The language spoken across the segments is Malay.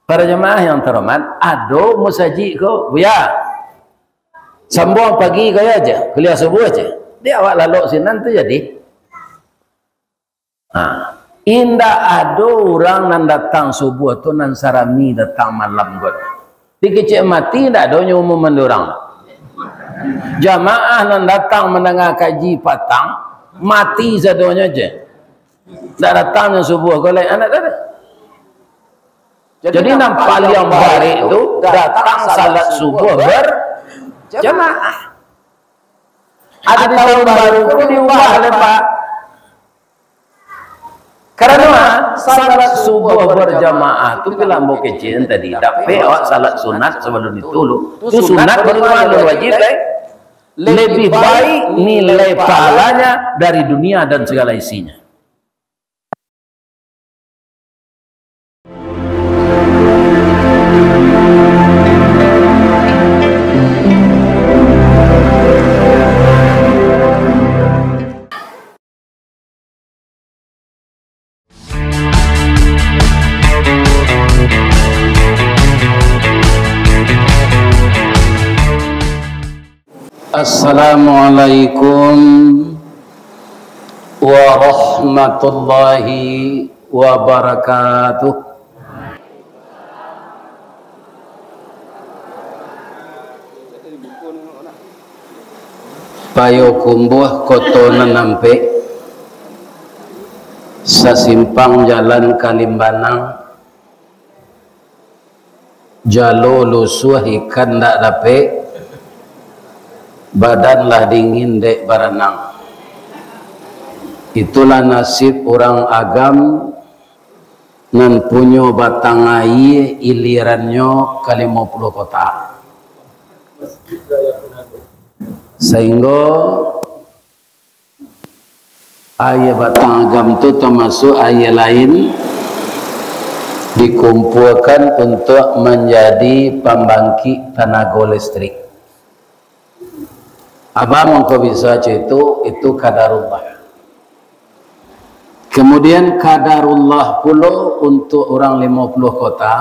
Para jemaah yang terhormat, ada musajid ko, buya. Sambung pagi kaya aja, kuliah subuh aja. Dia awak lalu sinan tu jadi. Indah ada orang nan datang subuh tu nan sarami datang malam god. Dikecek mati tak ada umum mendorang. Jamaah nan datang mendengar kaji patang mati sadonya aja. Tak datangnya subuh golek anak ada. Jadi nampak yang baik itu datang salat subuh berjamaah. Ada di tahun baru itu diubah oleh Pak. Karena salat subuh berjamaah itu bila mau kecil tadi. Tapi awak salat sunat sebelum itu itu sunat baru wajib. Lebih baik nilai pahalanya dari dunia dan segala isinya. Assalamualaikum warahmatullahi wabarakatuh. Payo kumbuh kotona nampe sasimpang jalan Kalimbanang jalo lusuh ikan dak dape badanlah dingin dek berenang. Itulah nasib orang agam nan punyo batang air ilirannya ke 50 kota. Sehingga air batang agam itu termasuk air lain dikumpulkan untuk menjadi pembangkit tenaga listrik. Abang engkau bisa itu kadarullah. Kemudian kadarullah pula untuk orang 50 kota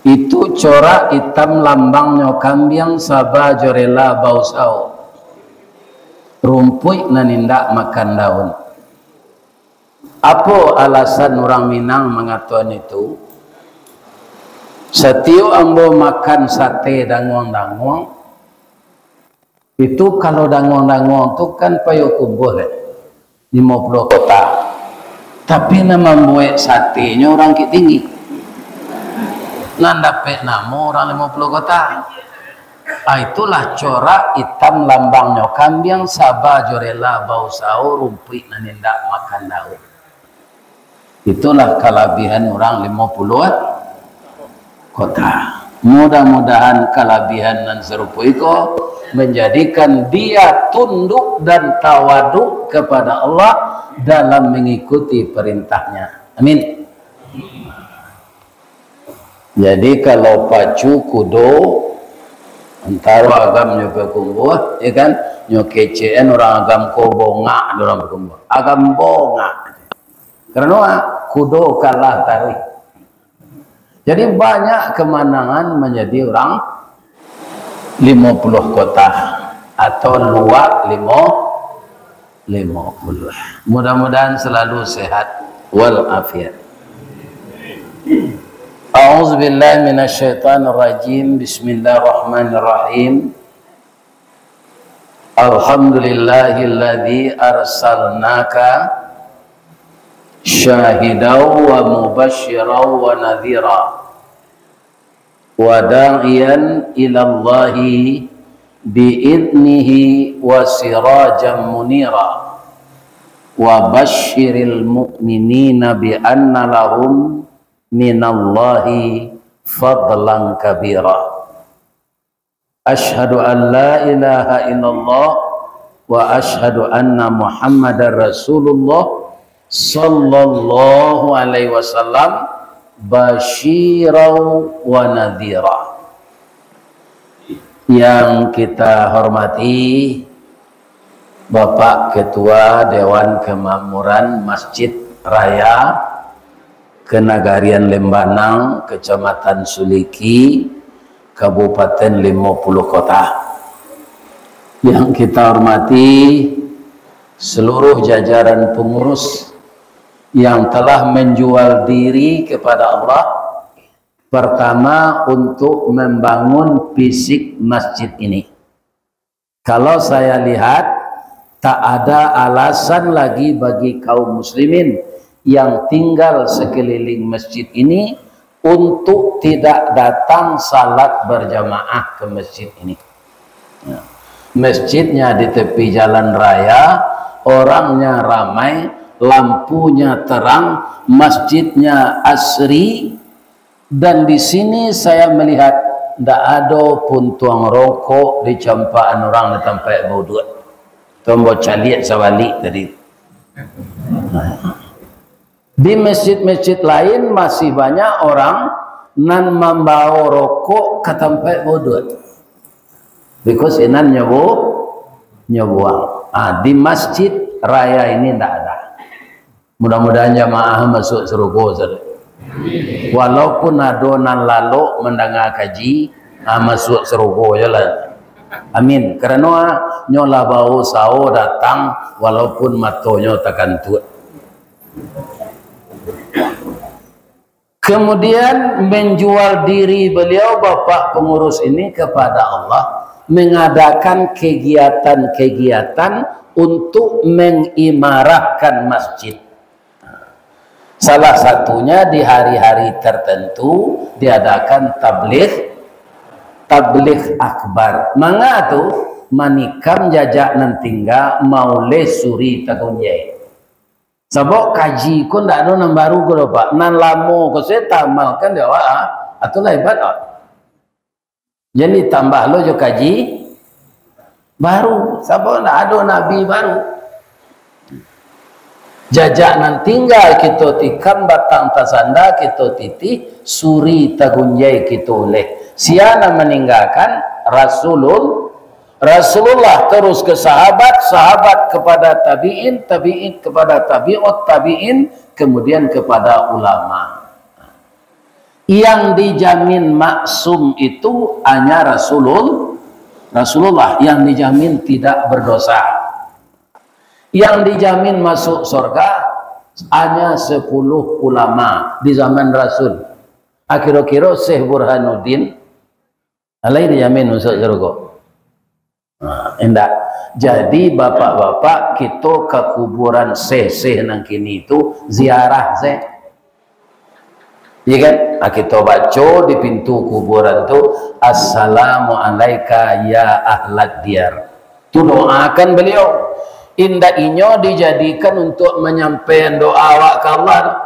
itu corak hitam lambangnya kambing sabah jorela bausau rumput nanindak makan daun. Apa alasan orang Minang mengatakan itu? Setiap ambo makan sate danguang-danguang itu kalau danguang-danguang itu kan payo kubuh 50 kota. Tapi nama membuat satenya orang ki tinggi. Nan dapat nama orang 50 kota. Itulah corak hitam lambangnya kambing sabah jorela bau sau rumput nanindak makan daun. Itulah kelebihan orang 50 kota. Mudah-mudahan kelebihan dan serupa itu menjadikan dia tunduk dan tawaduk kepada Allah dalam mengikuti perintahnya. Amin. Jadi kalau pacu kudo antara agam nyoba kumbuh, ya kan? Nyokecen orang agam ko bonga dalam kumbuh. Agam bonga. Karena kudo kalah tarik. Jadi banyak kemenangan menjadi orang 50 kota atau luar 50. Mudah-mudahan selalu sehat walafiat. A'udzubillahi minasyaitonirrajim. Bismillahirrahmanirrahim. Alhamdulillahilladzi arsalnaka syahidaw wa mubashshiraw wa nadhira wa da'iyan ilallahi bi'idnihi wa sirajan munira wa basyiril mu'minina bi'anna lahum minallahi fadlan kabira. Ashhadu an la ilaha illallah wa ashhadu anna muhammadar rasulullah sallallahu alaihi wasallam basyirau wa nadhira. Yang kita hormati Bapak Ketua Dewan Kemakmuran Masjid Raya ke Nagarian Lembanang, Kecamatan Suliki, Kabupaten 50 Kota. Yang kita hormati seluruh jajaran pengurus yang telah menjual diri kepada Allah. Pertama, untuk membangun fisik masjid ini. Kalau saya lihat, tak ada alasan lagi bagi kaum muslimin yang tinggal sekeliling masjid ini untuk tidak datang salat berjamaah ke masjid ini. Masjidnya di tepi jalan raya, orangnya ramai, lampunya terang, masjidnya asri. Dan di sini saya melihat tidak ada pun tuang rokok di campaan orang di tempat bodoh. Tombol caliat sawalik tadi. Di masjid-masjid lain masih banyak orang nan membawa rokok ke tempat bodoh. Because inan nyebuang. Di masjid raya ini tidak ada. Mudah-mudahan jamaah masuk serugo saja. Walaupun adonan lalu mendengar kaji, masuk serugo jalan. Amin. Karena nyola bau sao datang walaupun matonya takkan tuat. Kemudian menjual diri beliau bapak pengurus ini kepada Allah, mengadakan kegiatan-kegiatan untuk mengimarahkan masjid. Salah satunya di hari-hari tertentu diadakan tabligh akbar. Manga tu manikam jajak nantingga maule suri takunjai. Sabok kaji kun dak ada nan baru ko pak. Nan lamo ko saya tamalkan dia atau lebat. Jadi tambah lo jo kaji baru. Sabok ndak ada nabi baru. Jajak nan tinggal kita tikam batang tasanda kita titi suri tagunjai kita oleh siana meninggalkan Rasulullah terus ke sahabat kepada tabi'in kepada tabi'ut tabi'in kemudian kepada ulama. Yang dijamin maksum itu hanya Rasulullah yang dijamin tidak berdosa. Yang dijamin masuk surga hanya 10 ulama di zaman Rasul. Akhir-akhir Syekh Burhanuddin alai dijamin masuk surga. Enggak. Jadi bapak-bapak kita ke kuburan Syekh nang kini itu ziarah Syekh. Iya kan? Kita baca di pintu kuburan itu assalamu alayka ya ahlad diyar. Itu doakan beliau. Indah inyo dijadikan untuk menyampaikan doa awak ke Allah.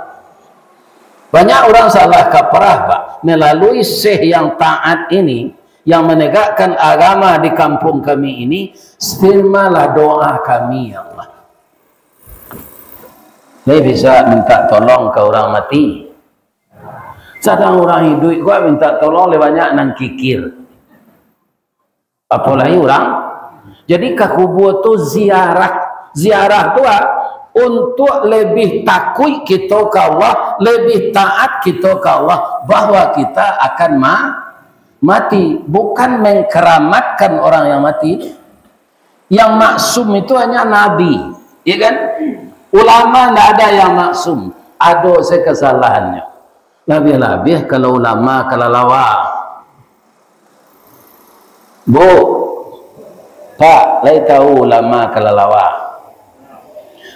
Banyak orang salah kaprah pak melalui syekh yang taat ini yang menegakkan agama di kampung kami ini, terimalah doa kami ya Allah. Saya bisa minta tolong ke orang mati. Sedang orang hidup gua minta tolong lewatnya nang kikir. Apalagi orang. Jadi ke kubur tu ziarah tu untuk lebih takut kita ke Allah, lebih taat kita ke Allah bahwa kita akan mati, bukan mengkeramatkan orang yang mati. Yang maksum itu hanya nabi, ya kan? Ulama tidak ada yang maksum, ada kesalahannya. Lebih-lebih kalau ulama kelalawa. Bu, Pak, lai tahu ulama kalalawa.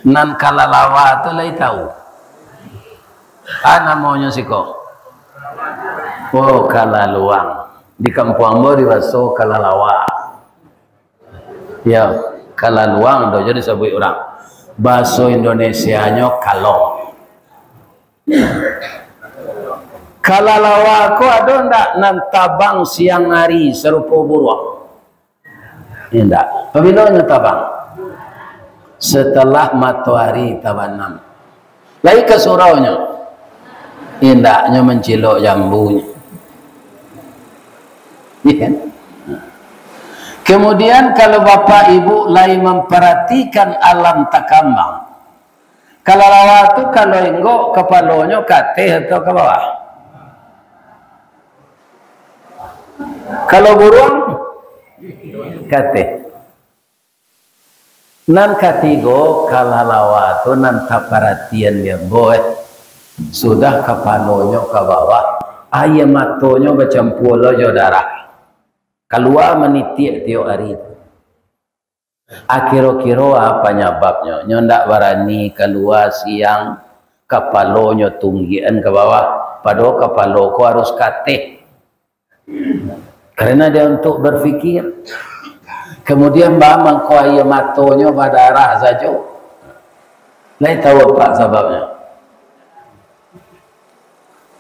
Nan kalalawa tu lai tahu. Namanya siko. Oh, kalaluang. Di kampung Ambo diwaso kalalawa. Ya, kalaluang do jadi sebut orang. Bahasa Indonesianya kalong. Kalalawa ko ada ndak nan tabang siang hari serupa buruang. Tidak. Apabila tabang setelah matahari tabanam. Lagi ke suraunya. Indahnya mencilok jambunya. Ya. Kemudian kalau bapak ibu lain memperhatikan alam takambang. Kalau lawa tu kalau enggak kepalanya kate atau ke bawah. Kalau burung kate. Nan katigo kalau lawa tu nan perhatian dia boy. Sudah kepalanya ke bawah. Ayam matonya bercampur lojo darah. Keluar menitik tiap hari. Akhir-akhir apa nyebabnya? Ndak berani keluar siang, kepalanya tunggian ke bawah. Padahal kepala ko harus kate. Karena dia untuk berfikir. Kemudian bamang ko ayam matonya berdarah saja. Lain tahu apa sebabnya?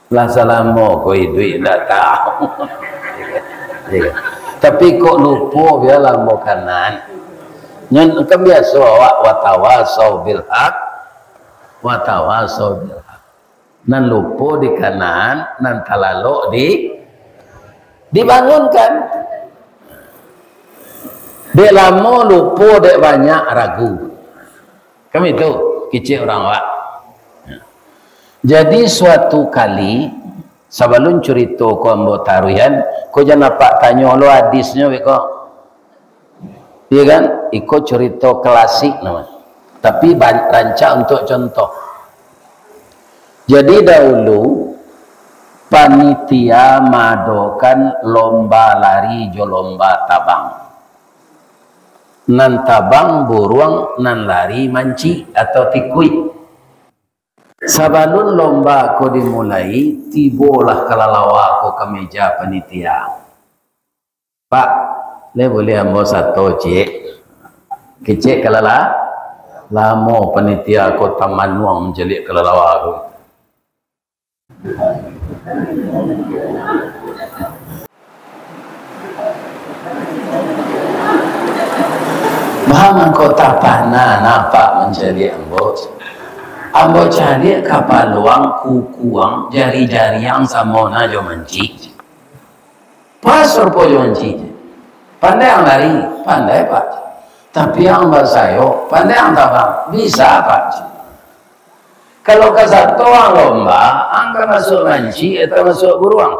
Lah salamo ko duit ndak tahu. Tapi kok lupa dia lambo kanan. Nyen kan biasa watawasau bil haq watawasau bil haq. Nan lupa di kanan, nan talalo dibangunkan. Dek lama lupa, dek banyak ragu. Kami itu kecil orang awak. Jadi suatu kali sebelum cerita ko ambo taruhan, ko jangan nampak tanya lo hadisnya ko. Iya kan? Ikut cerita klasik namanya. Tapi rancak untuk contoh. Jadi dahulu panitia madokan lomba lari jo lomba tabang. Nan tabang buruang, nan lari manci atau tikui. Sebelum lomba ko dimulai, tibolah kalalawa ko ke meja panitia. Pak, le boleh ambo satu cik. Kecik kalala lamo panitia ko taman wang menjelik kalalawa aku. Bahaman ko tapana nampak menjelik ambo. Ambo cari kapal luang kukuang jari-jari yang sama najo menci. Pasor pojo menci. Pandai yang lari, pandai pak. Tapi yang bersayo, pandai yang tabang, bisa pak. Kalau ke satu orang lomba, angka masuk manci atau masuk buruang.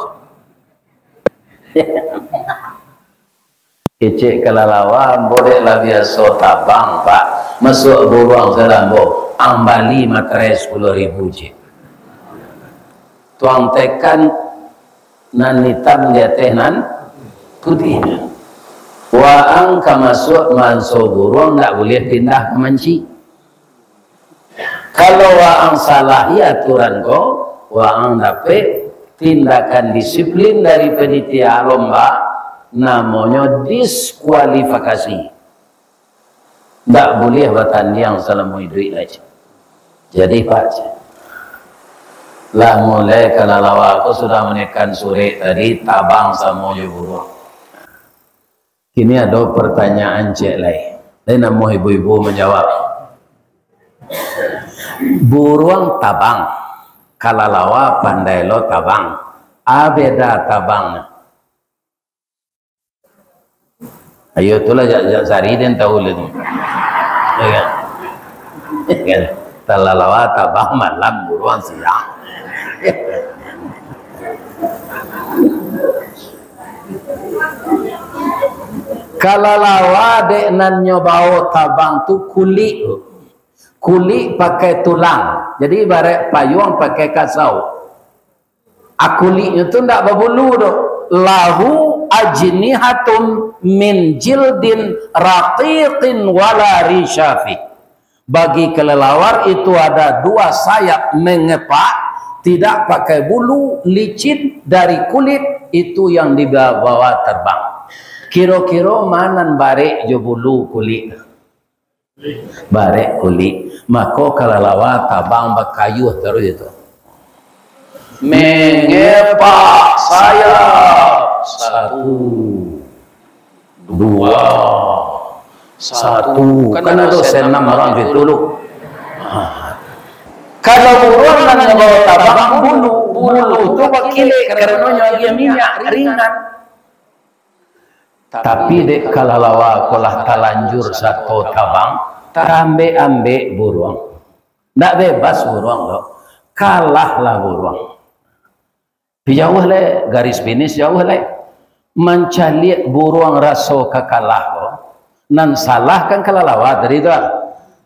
Kecik kelalawa, bolehlah biasa tabang pak. Masuk buruang selambo, ambali materai 10.000 cik. Tuang tekan nan hitam dia tehnan putih. Waang kamasuk manso burung tak boleh pindah ke manci. Kalau waang salah ya aturan ko, waang dapat tindakan disiplin dari panitia lomba, namanya diskualifikasi. Tak boleh bertanding selama hidup lagi. Jadi pak, lah mulai kalau aku sudah menekan sore tadi tabang sama burung. Kini ada pertanyaan cek lain. Lain nama ibu-ibu menjawab. Buruang tabang, kalalawa pandai lo tabang. Beda tabang. Ayo itulah sari dan tahu lagi. Ya kan? Kalalawa tabang malam, buruang siang. Kalalawa dek nan nyobao tabang tu kulit pakai tulang, jadi ibarat payung pakai kasau. Kulitnya tu ndak berbulu do. Lahu ajnihatun min jildin raqiqin wala rishafi. Bagi kelelawar itu ada dua sayap mengepak, tidak pakai bulu, licin dari kulit, itu yang dibawa terbang. Kira-kira manan barek jo bulu kulit. Barek kulit. Maka kalalawa tabang berkayu terus itu. Mengepak sayap. 1, 2, 1. Kan ada 6 orang itu dulu. Kalau burung nan bawa tabang bulu itu bakile karena dia minyak ringan. Tapi dek kalalawa kolah talanjur satu tabang, ambe burung. Ndak bebas buruang lo. Kalahlah buruang. Jauh le garis finish jauh le. Mencari buruang raso kakalah lo. Nan salah kan kalalawa dari itu.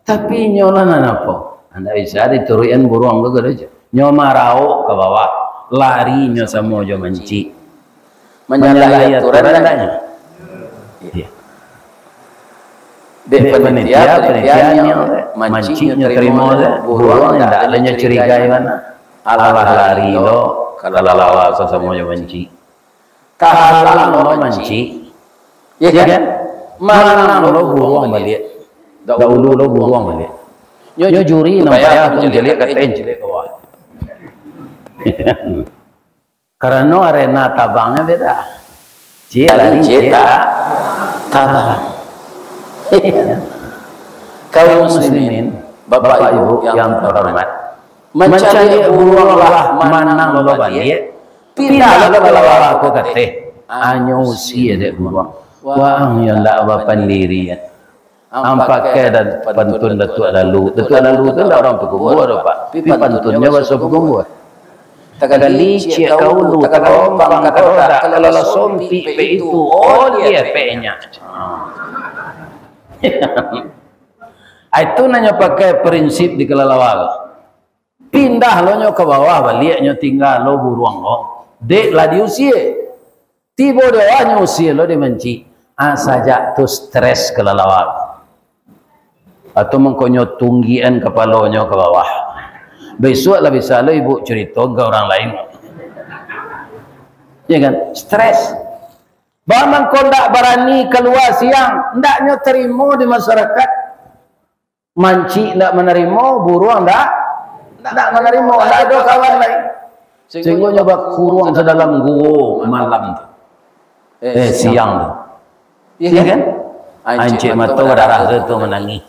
Tapi nyolan apa? Anda bisa dituruin buruang lo aja. Nyoma rao ke bawah. Lari nyo sama jo menci. Menyalahi aturan adanya. Iya. Penelitiannya mancingnya terima buruang tidak adanya curigai mana alah lari lo kalalawa semuanya manci kahalang lo manci ya kan mana lo buruang balik dahulu lo buruang balik nyo juri namanya pun jelek katain jelek kawan karena arena tabangnya beda lari tabang. Kaum muslimin, bapak ibu yang terhormat, mencari buruanglah manang lo balik, pindah lo kalau aku kata, hanya usia dek buruang, wah yang tak apa pendirian, ampakai dan pantun datuk lalu itu tak orang pekubur pak, tapi pantunnya bahasa pekubur. Takali cia kau lu, takau bang kau tak, kalau sompi pe itu, oh dia pe-nya. Itu nanya pakai prinsip di kelalawal. Pindah lo nyo ke bawah balik nyo tinggal lo buruang lo. Dek lah di usia. Tiba doa nyo usia lo dimenci. Saja tu stres kelalawal. Atau mengkonyo tunggian kepala nyo ke bawah. Besok lah bisa lo ibu cerita ke orang lain. Ya kan? Stres. Bahman kau tak berani keluar siang, ndaknya terima di masyarakat. Manci ndak menerima, buruang ndak menerima. Ndak ada kawan lain. Sehingga nyoba kurung sedalam gua malam tu. Siang tu. Iya kan? Anci mata darah tu menangis.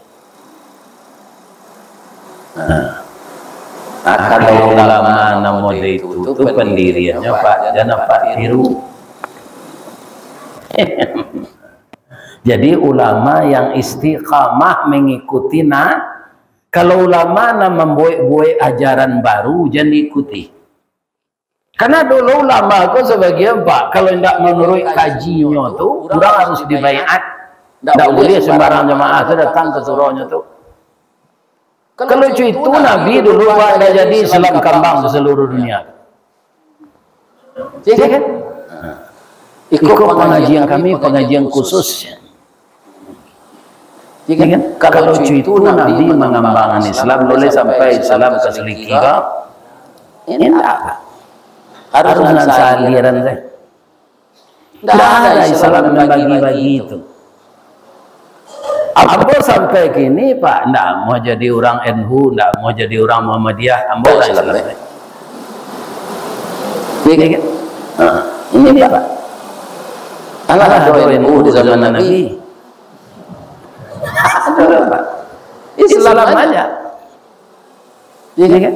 Kalau ulama nama itu pendiriannya Pak Jana Pak Tiru. Jadi ulama yang istiqamah mengikuti kalau ulama membuat ajaran baru jangan ikuti. Karena dulu ulama aku sebagian Pak kalau tidak menurut kajinya tu orang harus dibaiat. Tidak boleh sembarang jemaah tu datang ke suraunya tu. Kalau itu Nabi dulu ada jadi Islam kambang di seluruh dunia. Iya kan? Ikut pengajian kami, pengajian khusus. Ya kan? Kalau itu Nabi mengembangkan Islam, boleh sampai Islam ke Selikika, ini enggak. Harus dengan saliran saya. Tidak ada Islam membagi-bagi itu. Ambo sampai kini Pak, enggak mau jadi orang NU, enggak mau jadi orang Muhammadiyah, ambo orang Islam. Ya kan? Ini Pak. Allah doa NU di zaman Nabi. Islam aja. Jadi kan?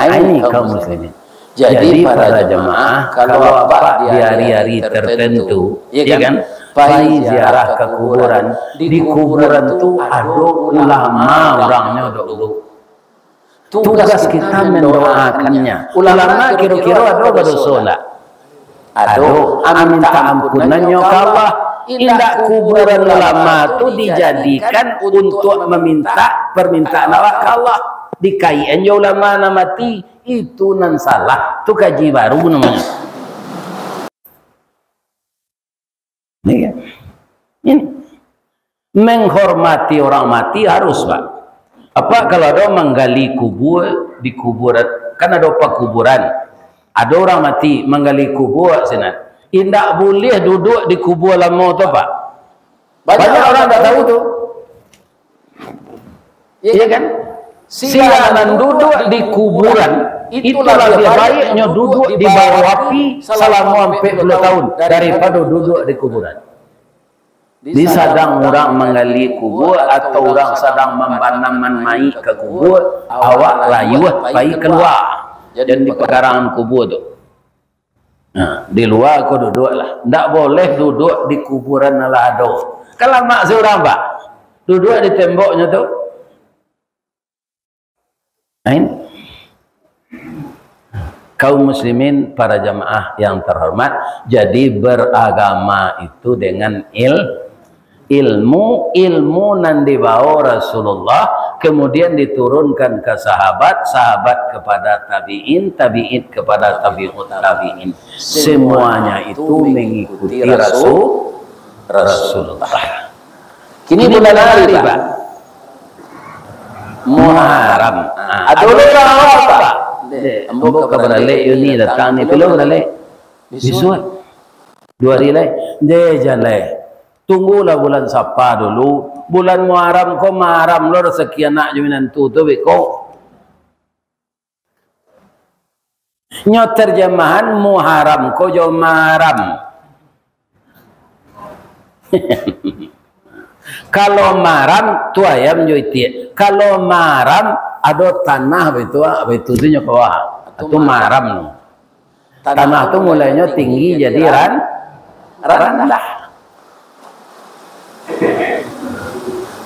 Ini kaum muslimin. Jadi para jemaah kalau apa di hari-hari tertentu, ya kan? Pai ziarah ke kuburan. Di kuburan itu ada ulama orangnya dulu. Tugas kita mendoakannya. Ulama kira-kira ada berdosa. Aduh, minta ampunannya ke Allah. Indah kuburan ulama itu dijadikan untuk meminta permintaan Allah ke Allah. Dikaien ulama mati itu nan salah. Itu kaji baru namanya. Ini kan? Ini menghormati orang mati harus Pak. Apa kalau ada menggali kubur di kuburan? Kan ada apa kuburan? Ada orang mati menggali kubur senat. Tidak boleh duduk di kubur lama tu Pak. Banyak orang tak tahu tu. Iya kan? Silakan duduk di kuburan. Itulah lebih baiknya duduk di bawah api selama 40 tahun daripada duduk di kuburan. Di sedang orang menggali kubur atau orang sedang membanamkan mai ke kubur, awak layuh pai keluar. Jadi di pekarangan kubur tu. Nah, di luar aku duduklah. Tak boleh duduk di kuburan alado. Kalau mak seorang Pak, duduk di temboknya tu. Ain. Kaum muslimin, para jamaah yang terhormat, jadi beragama itu dengan ilmu nan dibawa Rasulullah, kemudian diturunkan ke sahabat, sahabat kepada tabi'in, tabi'in kepada tabi'ut tabi'in. Semuanya itu mengikuti Rasulullah. Kini bulan hari, Pak. Muharram. Dulu apa? Ambo kabarale ini datang ni pilo berale. Besok 2 hari lagi. Dia jalan. Tunggulah bulan Sapa dulu. Bulan Muharram ko Muharram lo rezeki anak jaminan tu beko. Nyo terjemahan Muharram ko jo Muharram. Kalau Muharram tu ayam jo itie. Kalau Muharram ada tanah betul tu nyo kawah. Itu Muharram no. Tanah tu mulainya tinggi jadi rendah.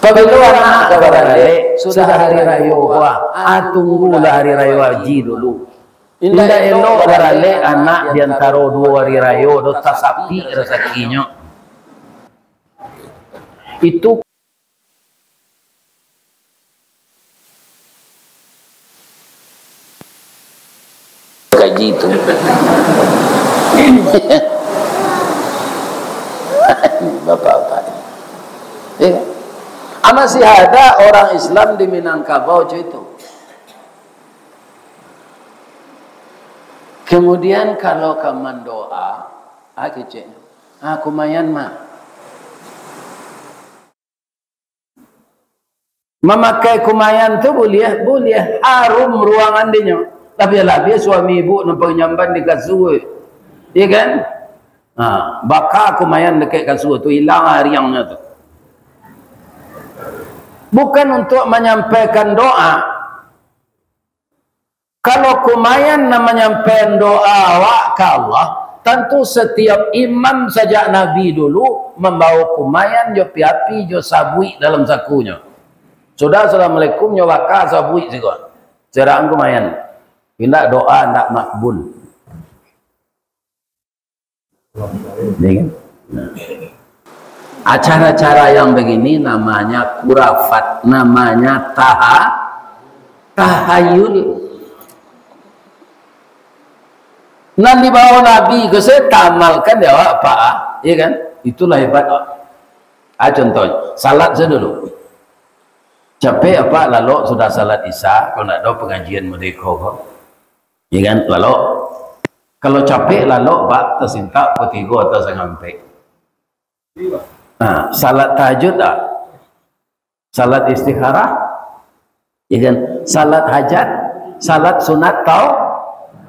Begitu anak kabarale sudah hari raya wah, tunggulah hari raya haji dulu. Indah elok kabarale anak diantara 2 hari raya do tasapi rezekinya. Itu gaji itu. Bapak-bapak. Ya. Masih ada orang Islam di Minangkabau itu. Kemudian kalau kamu doa, kumayan mah. Memakai kumayan tu boleh harum ruangan dia. Tapi lebih suami ibu nampak nyamban di kasur. Iya kan? Baka kumayan dekat kasur tu hilang hariangnya tu. Bukan untuk menyampaikan doa. Kalau kumayan menyampaikan doa ke Allah, tentu setiap imam sejak Nabi dulu membawa kumayan jo piapi jo sabui dalam sakunya. Sudah assalamualaikum nyo waka sabui juga. Cerang kumayan. Tidak doa tidak makbul. Acara-acara yang begini namanya kurafat, namanya tahayul. Nanti bawa Nabi ke saya tamalkan ya Pak, ya kan? Itulah hebat. Contoh, salat saya dulu. Capek apa lalu sudah salat Isya, kalau nak ada pengajian merdeka kok. Ya kan? Lalu kalau capek lalu Pak tersintak ketiga atau sampai. Salat tahajud tak? Salat istikharah? Ya kan? Salat hajat? Salat sunat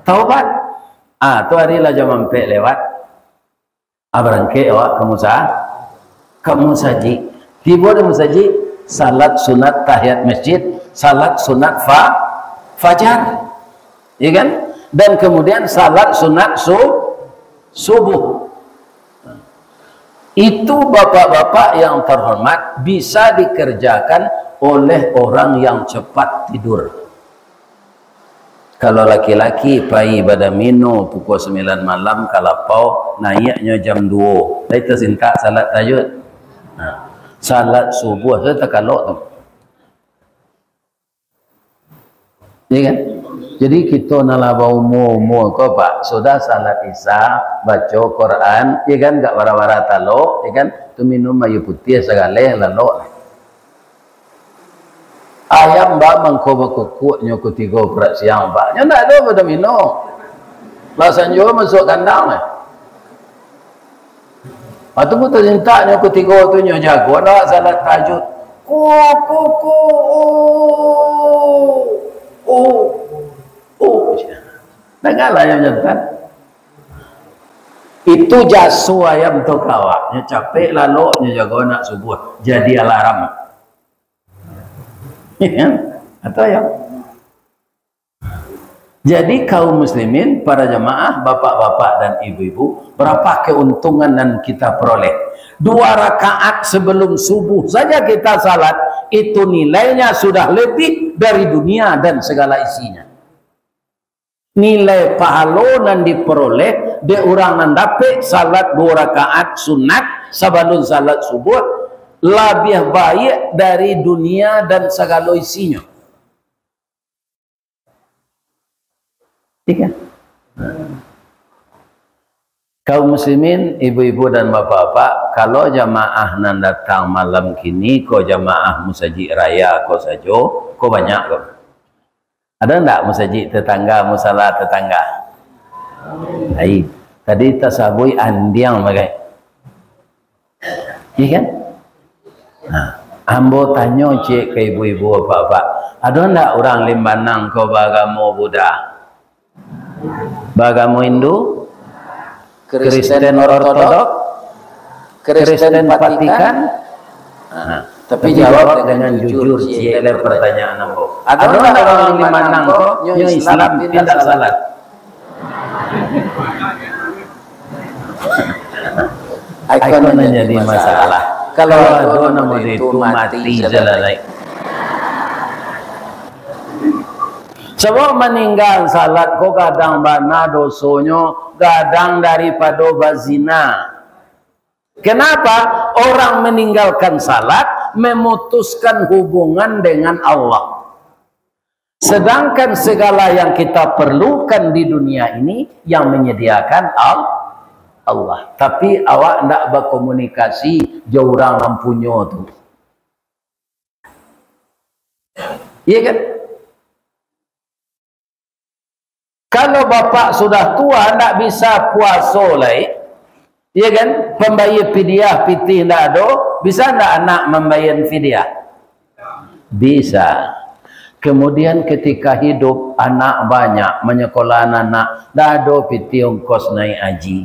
taubat? Tu hari lah jam mampek lewat. Berangkat awak kamu saji. Tiba dia musaji salat sunat tahiyat masjid, salat sunat fajar. Ya kan? Dan kemudian salat sunat subuh. Itu bapak-bapak yang terhormat bisa dikerjakan oleh orang yang cepat tidur. Kalau laki-laki pai pada mino pukul 9 malam kalapau naiknya jam 2. Saya tersintak salat tahajud. Salat subuh saya terkalok tu. Ya kan? Jadi kita nalaba umur kau Pak, sudah salat Isya, baca Quran, ya kan, gak wara-wara talok, ya kan, tu minum air putih segala lalu. Ayam Mbak mengkoba kukuk nyoku 3 perak siang Pak, nyak tak ada pada minum. Lasan juga masuk kandang. Lepas tu pun tercinta nyoku 3 tu nyak jago, nak salat tahajud. Dengarlah ayam jantan. Itu jasu ayam tu kawaknya capek lalu nya jago nak subuh jadi alarm. Atau ayam. Jadi kaum muslimin, para jamaah, bapak-bapak dan ibu-ibu, berapa keuntungan yang kita peroleh? 2 rakaat sebelum subuh saja kita salat, itu nilainya sudah lebih dari dunia dan segala isinya. Nilai pahala nan diperoleh de orang nan dapat salat 2 rakaat sunat sebelum salat subuh lebih baik dari dunia dan segala isinya. Iya. Kaum muslimin, ibu-ibu dan bapak-bapak, kalau jamaah nan datang malam kini, ko jamaah musajid raya ko sajo, ko banyak ko. Ada enggak musajid tetangga, musalah tetangga? Baik. Tadi tasabui andiang bagai. Iya kan? Nah, ambo tanya cik ke ibu-ibu bapak-bapak, ada enggak orang Limbanang ko bagamo Buddha? Bagamo Hindu? Kristen Ortodok, Kristen Vatikan. Nah, tapi jawab dengan jujur cik le pertanyaan ambo. Ada orang Limbanang kok nyo Islam tidak salat. Aikon jadi masalah. Kalau ada nama itu mati jalalai. Sebab meninggal salat kok kadang bana dosonyo, kadang daripada bazina. Kenapa? Orang meninggalkan salat memutuskan hubungan dengan Allah. Sedangkan segala yang kita perlukan di dunia ini yang menyediakan Allah. Tapi awak tidak berkomunikasi jauh orang lampunya tu. Iya kan? Kalau bapak sudah tua tidak bisa puasa lagi, ya kan? Membayar fidyah pitih tidak ada, bisa tidak anak membayar fidyah? Bisa. Kemudian ketika hidup anak banyak, menyekolah anak, tidak ada pitih ongkos naik haji.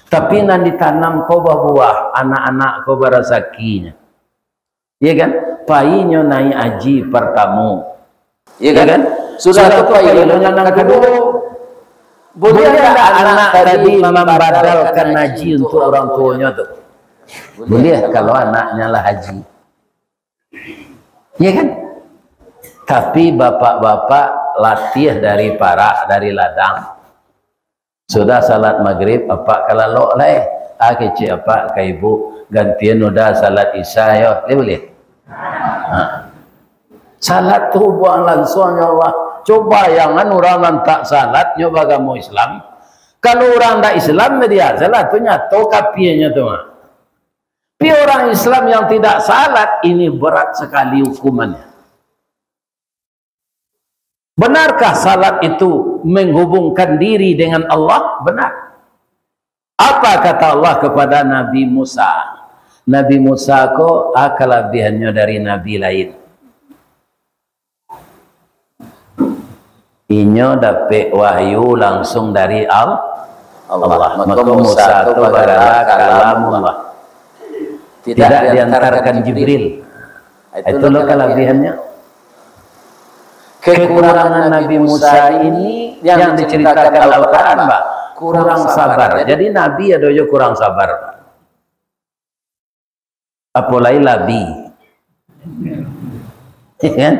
Tapi nanti ditanam kau buah, anak-anak kau berasakinya. Ya kan? Painya naik haji pertama. Ya kan? Sudah pakai yang kedua. Boleh tak anak tadi membadalkan haji untuk orang tuanya tu? Boleh kalau anaknya lah haji. Ya kan? Tapi bapak-bapak latih dari ladang. Sudah salat maghrib, apa kalau lo lah kecik apa ke ibu gantian udah salat isya yo, boleh? Salat tu buang langsung ya Allah. Coba jangan orang yang tak salat nyoba agama Islam. Kalau orang tak Islam dia salat tu nyato kapinya tu. Tapi orang Islam yang tidak salat ini berat sekali hukumannya. Benarkah salat itu menghubungkan diri dengan Allah? Benar. Apa kata Allah kepada Nabi Musa? Nabi Musa ko kelebihannya dari nabi lain. Inyo dapat wahyu langsung dari Allah. Maka Musa itu adalah kalamullah. Tidak diantarkan Jibril. Itu loh kelebihannya. Kekurangan Nabi Musa ini yang diceritakan Al-Quran, Pak, kurang sabar. Jadi Nabi ada juga kurang sabar, Pak. Apalagi Nabi. Ya?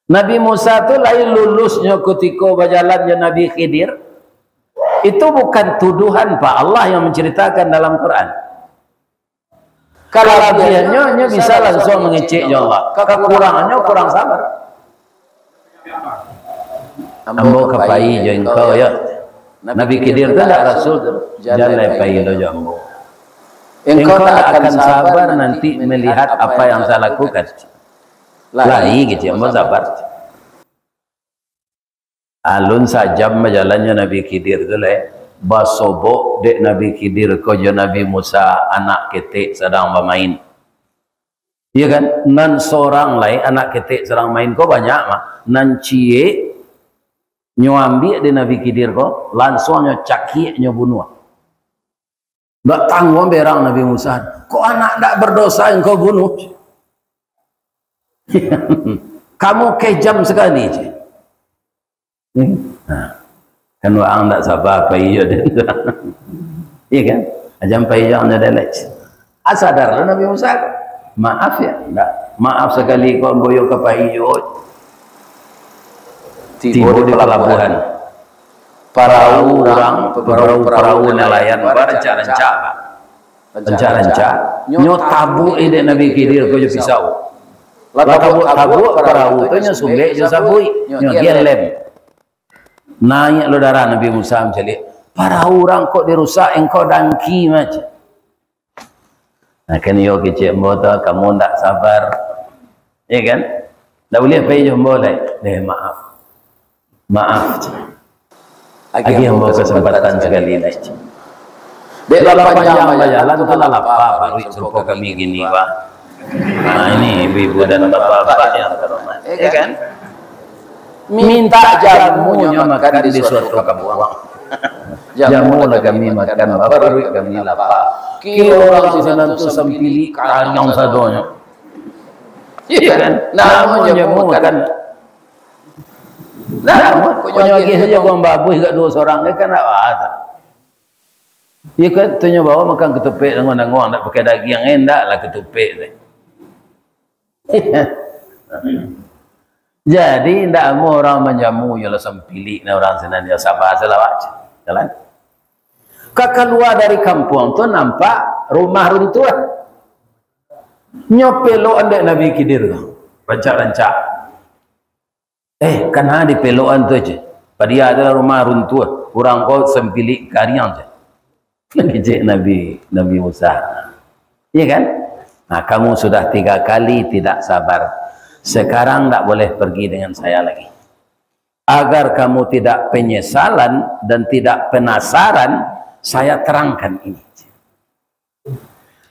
Nabi Musa itu lain lulusnya ketika berjalannya Nabi Khidir. Itu bukan tuduhan Pak, Allah yang menceritakan dalam Quran. Kalau kelebihannya bisa langsung mengeceknya Allah. Kekurangannya kurang sabar. Ambo kapai jo engkau ya. Nabi Khidir itu tidak rasul jalan pai lo jo ambo. Engkau tak akan sabar nanti melihat apa yang saya lakukan. Lagi gitu ambo sabar. Alun sajam jalannya Nabi Khidir itu lah. Basobok dek Nabi Khidir ko jo Nabi Musa anak ketik sedang bermain. Iya kan? Nan seorang lain anak ketik sedang main ko banyak mah. Nan cie nyuambi di Nabi Khidir ko langsung nyo caki nyo bunuh. Nggak tanggung berang Nabi Musa. Kok anak tak berdosa engkau bunuh? Kamu kejam sekali. Nah, kan orang tak sabar apa iya dia. Iya kan? Ajam payah anda delek. Asadarlah Nabi Musa. Maaf ya, enggak. Maaf sekali kau boyo ke Pahiyut. Tiba di pelabuhan. Perahu nelayan berenca-renca. Renca-renca. Nyo tabu ide Nabi Khidir ko pisau. Tabu perahu tu nyo sumbe jo sabui. Nyo gelem. Nanya lo darah Nabi Musa mencari. Perahu orang kok dirusak engkau dangki macam. Nah kan yo kecik motor kamu tak sabar, ya kan? Tak boleh pergi jumpa lagi. Maaf. Lagi yang bawa kesempatan sekali lagi. Dek panjang jalan tu lah apa baru jumpa kami gini pak. Nah ini ibu dan bapak yang terhormat, ya kan? Minta jamunya makan di suatu kampung. Jamu lah kami makan baru kami lapar. Kira orang di sana tu sampili kanyang sadonya. Iya kan? Namanya makan. Nah, punya lagi saja gua babu juga 2 orang kan ada. Iya kan? Tunya bawa makan ketupek dengan ngong nak pakai daging yang enak lah ketupek tu. Jadi tidak mau orang menjamu yang sampili na orang sana dia sabar selawat. Jalan. Keluar dari kampung tu nampak rumah runtuh. Nyopelo anda Nabi Khidir tu. Rancak-rancak. Kan di peloan tu je. Pada adalah rumah runtuh. Orang kau sempilik karyang je. Kecik Nabi Musa. Iya kan? Nah, kamu sudah 3 kali tidak sabar. Sekarang tak boleh pergi dengan saya lagi. Agar kamu tidak penyesalan dan tidak penasaran, saya terangkan ini.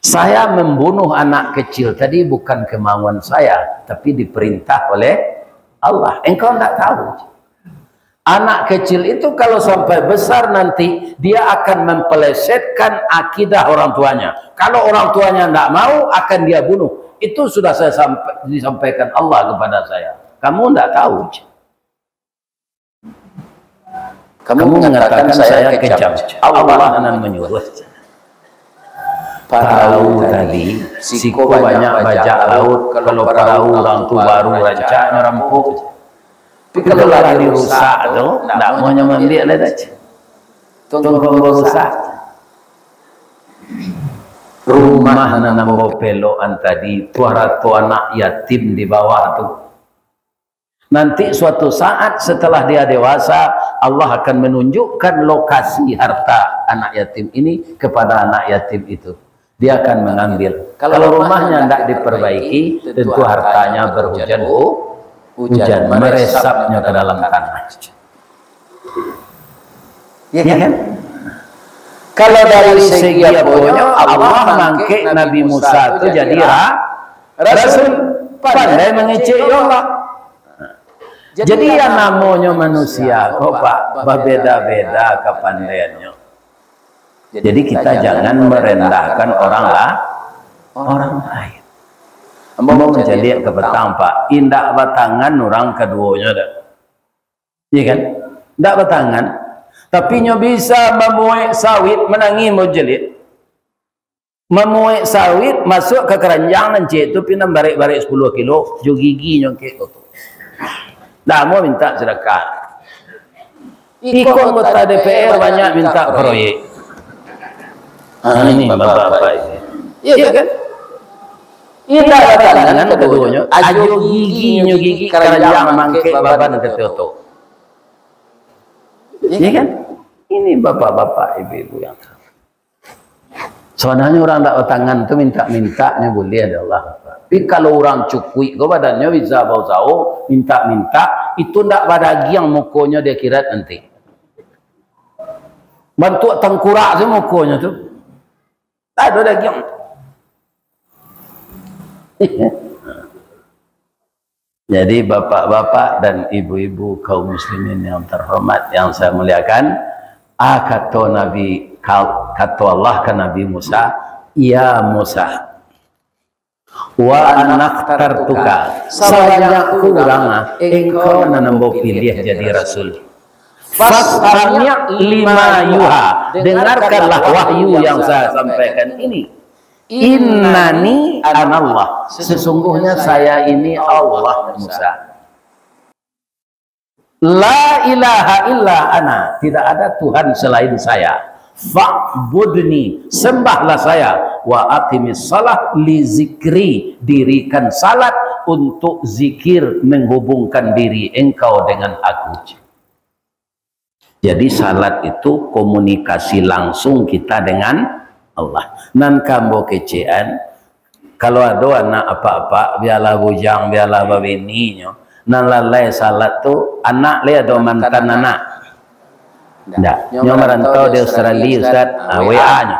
Saya membunuh anak kecil tadi bukan kemauan saya, tapi diperintah oleh Allah. Engkau tidak tahu. Anak kecil itu kalau sampai besar nanti, dia akan mempelesetkan akidah orang tuanya. Kalau orang tuanya tidak mau, akan dia bunuh. Itu sudah saya disampaikan Allah kepada saya. Kamu tidak tahu. Kamu mengatakan saya kejam. Allah akan menyuruh. Perahu tadi, siko banyak bajak laut. Kalau perahu orang tu baru rancak rampuk. Tapi kalau lari rusak tu, tak mau nyaman dia lah dah. Tunggu rusak. Rumah nambah peloan tadi, tuara anak yatim di bawah tu. Nanti suatu saat setelah dia dewasa, Allah akan menunjukkan lokasi harta anak yatim ini kepada anak yatim itu. Dia akan mengambil. Kalau rumahnya tidak diperbaiki, tentu hartanya berhujan hujan, meresapnya ke dalam tanah. Ya kan? Kalau dari segi apanya, Allah mangke Nabi Musa itu jadi rasul, pandai mengecek Allah. Jadi yang namanya manusia kok Pak, berbeda-beda kepandaiannya. Jadi kita jangan merendahkan orang lain. Mau menjadi kebetang Pak, indak batangan orang keduanya dah. Iya kan? Indak batangan, tapi nyo bisa memuai sawit menangi mau jelit. Memuai sawit masuk ke keranjang nanti itu pinam barik-barik 10 kilo, jo gigi nyo ke tu. Dah mau minta sedekah. Ikut anggota DPR banyak minta proyek. Ini bapak-bapak ini. Iya kan? Iya batangan keduanya. Ajo gigi keranjang mangke baban ketutup. Iya kan? Ini bapak-bapak ibu-ibu yang sebenarnya orang tak batangan tu minta-mintanya boleh ada Allah. Tapi kalau orang cukui ke badannya bisa bau-bau, minta-minta, itu tidak pada yang mukonya dia kira nanti. Bantu tengkurak sih mukonya tu. Tak ada daging. Jadi bapak-bapak dan ibu-ibu kaum muslimin yang terhormat yang saya muliakan, kata Allah ke Nabi Musa, ya Musa, wa anak tartuka, sebanyak kurang engkau nanambo pilih jadi rasul. Fas'alnya lima yuha, dengarkanlah wahyu yang saya sampaikan ini. innani anallah, sesungguhnya saya ini Allah Musa. La ilaha illa ana, tidak ada Tuhan selain saya. Fa'budni, sembahlah saya. Wa aqimis salah li zikri, dirikan salat untuk zikir, menghubungkan diri engkau dengan aku. Jadi salat itu komunikasi langsung kita dengan Allah. Nan kambo kecean, kalau ada anak apa-apa, biarlah bujang, biarlah babininya, nan lalai salat tu anak le ada mantan anak. Ndak, nyo merantau di Australia Ustaz, WA-nya.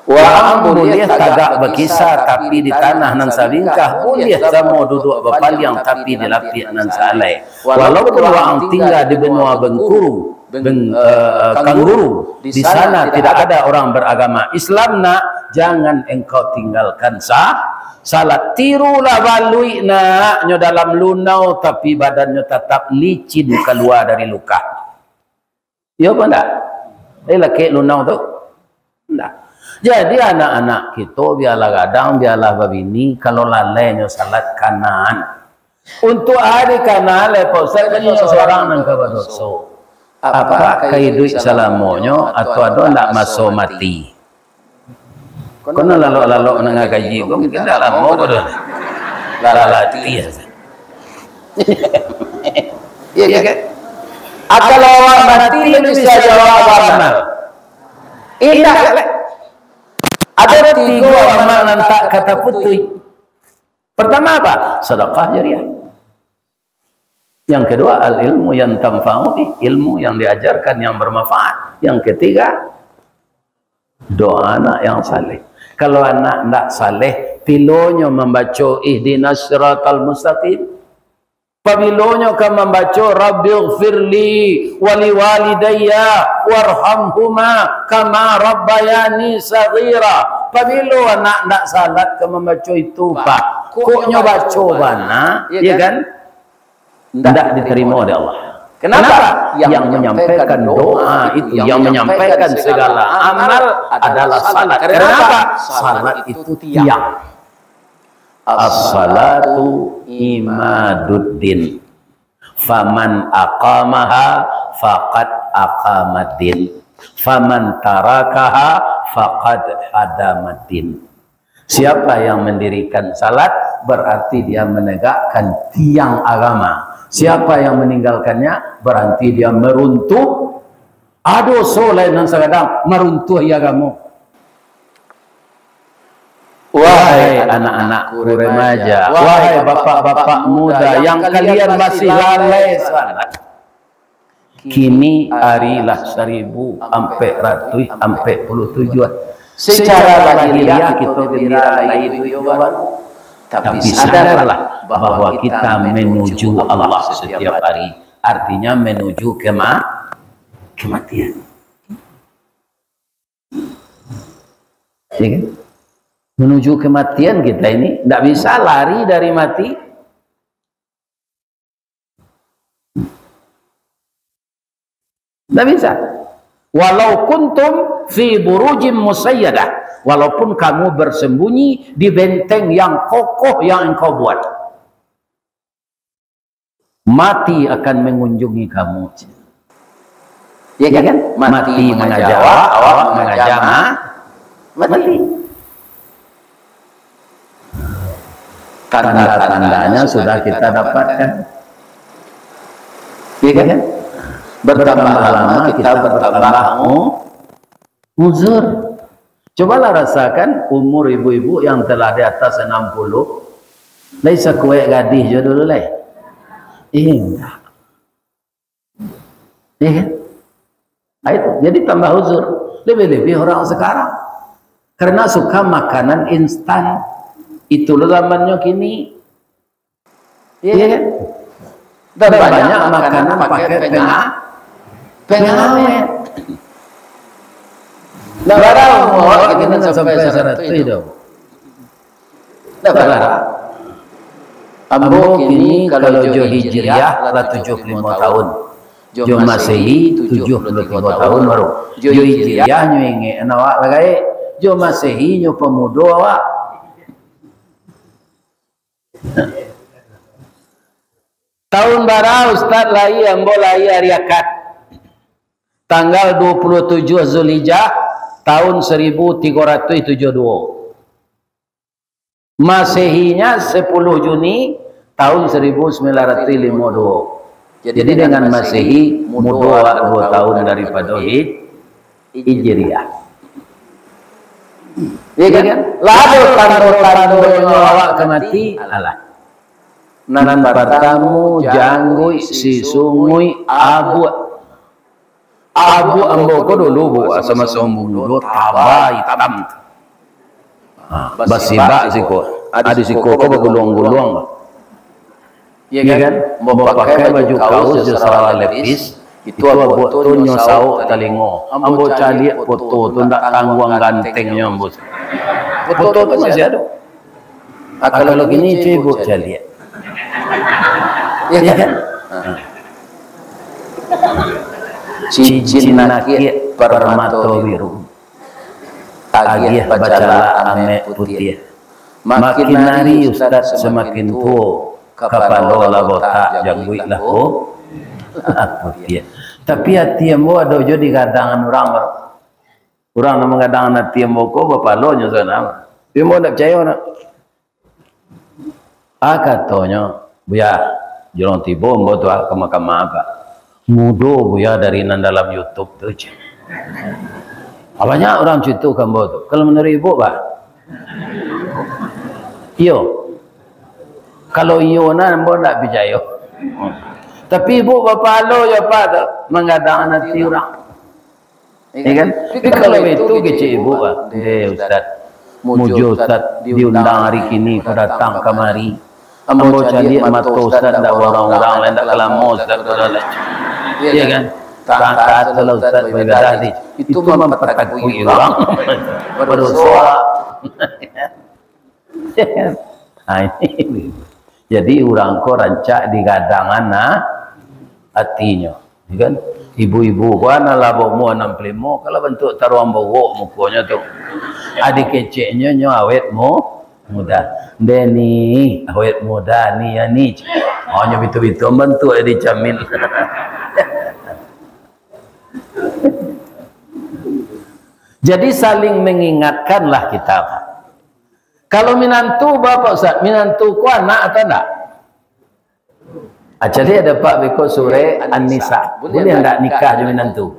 Wa boleh tagak berkisah tapi di tanah nan salingkah, boleh samo duduk berpaliang tapi di lapik nan salai. Walaupun orang tinggal di benua Bengkulu, Kangguru, di sana tidak ada orang beragama Islam, nak jangan engkau tinggalkan salat. Tirulah balui nak nyo dalam lunau tapi badannya tetap licin keluar dari luka. Ya apa enggak? Laki lunau tu enggak. Jadi anak-anak kita biarlah kadang, biarlah babini, kalau lalainya salat kanan. Untuk hari kanan lepas saya seorang nang kabadoso. Apa kaidui salamonyo atau ada ndak masuk mati. Kono lalu nang gaji kok mungkin dalam mau bodoh. Lalati ya. Iya kan? Kalau orang mati bisa jawab amal. Indah. Ada 3 amal nanti kata putri. Pertama apa? Sedekah jariah. Yang kedua al-ilmu yang tanfa'u, ilmu yang diajarkan yang bermanfaat. Yang ketiga doa anak yang saleh. Kalau anak tidak saleh, pilonya membaca ihdinas siratal mustaqim. Pabilonya kan membaca rabbighfirli wali walidayya warhamhuma kama rabbayani saghira. Pabilo anak ndak salat ke membaca itu Pak. Koknya baca bana, ya kan? Ndak diterima oleh Allah. Kenapa? Yang menyampaikan doa itu, yang menyampaikan segala amal adalah salat. Kenapa? Salat itu tiang. As-salatu imaduddin, faman aqamaha faqad aqamaddin, faman tarakaha faqad hadamaddin. Siapa yang mendirikan salat berarti dia menegakkan tiang agama. Siapa yang meninggalkannya berarti dia meruntuh. Aduh soleh nan sakadang meruntuh agama. Wahai anak-anakku remaja, wahai bapak-bapak muda yang kalian masih lalai salat, kini arilah 1000 sampai ratus sampai puluh tujuan. Secara lahiriah kita gembira lain tujuan, tapi sadarlah bahwa kita menuju Allah setiap hari. Artinya menuju kematian. Ya kan? Menuju kematian kita ini tidak bisa lari dari mati. Tidak bisa. Walau kuntum fi burujim musayyadah, walaupun kamu bersembunyi di benteng yang kokoh yang engkau buat, mati akan mengunjungi kamu. Ya kan? Mati mengajak awak, mengajak mati. Tanda-tandanya sudah kita dapatkan. Ya kan? Bertambah lama kita bertambah uzur. Cobalah rasakan umur ibu-ibu yang telah di atas 60. Laisa kuek gadis je dulu lah. Enggak. Ya kan? Itu jadi tambah uzur. Lebih-lebih orang sekarang karena suka makanan instan. Itulah zamannya kini. Iya kan? Dan banyak makanan pakai pengawet. Nah, barang mau kita sampai 100 itu. Nah, barang. Ambo kini kalau jo hijriah lah 75 tahun. Jo Masehi 75 tahun baru. Jo hijriah nyengi nawak lagai. Jo Masehi nyo pemuda awak. Tahun bara Ustaz lai ambo lai hari akad. Tanggal 27 Zulhijjah tahun 1372. Masehinya 10 Juni tahun 1952. Jadi dengan Masehi muda 2 tahun daripada Hijriah. Ya kan? Lalu tando-tando awak kemati alah. Nan pertamu janggui si sungui abu ambo ko dulu bu sama sombong taba hitam. Basiba siko ada siko ko gulung-gulung. Iya kan? Mau pakai baju kaos salah lepis itu buat tu nyo sau talingo. Ambo cari foto tu ndak tangguang gantengnya ambo. Foto tu masih ada. Kalau gini cuy bu cari. Iya kan? Cincin nakit permato biru, agih bacala ame putih. Makin hari Ustaz semakin tua, kapalo labota jangguik lahu putih. Tapi hati ambo ada jo di gadangan orang nama gadangan hati ambo ko bapalo nyo sana. Dia mau nak percaya nak? Katanya buya jorong tibo ambo tu kama apa? Mudo buya dari dalam YouTube tu je. Banyak orang cerita kambo tu. Kalau menurut ibu bah, iyo. Kalau iyo na ambo nak percaya. Tapi ibu bapa lo ya pada mengadang hati orang. Ya kan? Tapi kalau itu kecil ibu bah, Ustaz, mujo Ustaz diundang hari kini datang kemari. Ambo cari mato Ustaz dak orang-orang lain dak kelamo Ustaz dak. Iya kan? Tangkat kalau Ustaz beribadah itu mempertakui orang berdosa. Ini. Jadi orang ko rancak di gadangan hatinya, kan? Ibu-ibu ko ana labomu 65 kalau bentuk taruang bawa mukanya tu. Adik keceknya nyo awetmu muda. Deni awet muda ni ya ni. Hanya bitu-bitu bentuk dijamin. Jadi saling mengingatkanlah kita. Kalau minantu bapak Ustaz, minantu ku anak atau enggak? Jadi ada Pak Beko sore An-Nisa. Boleh enggak nikah je minantu?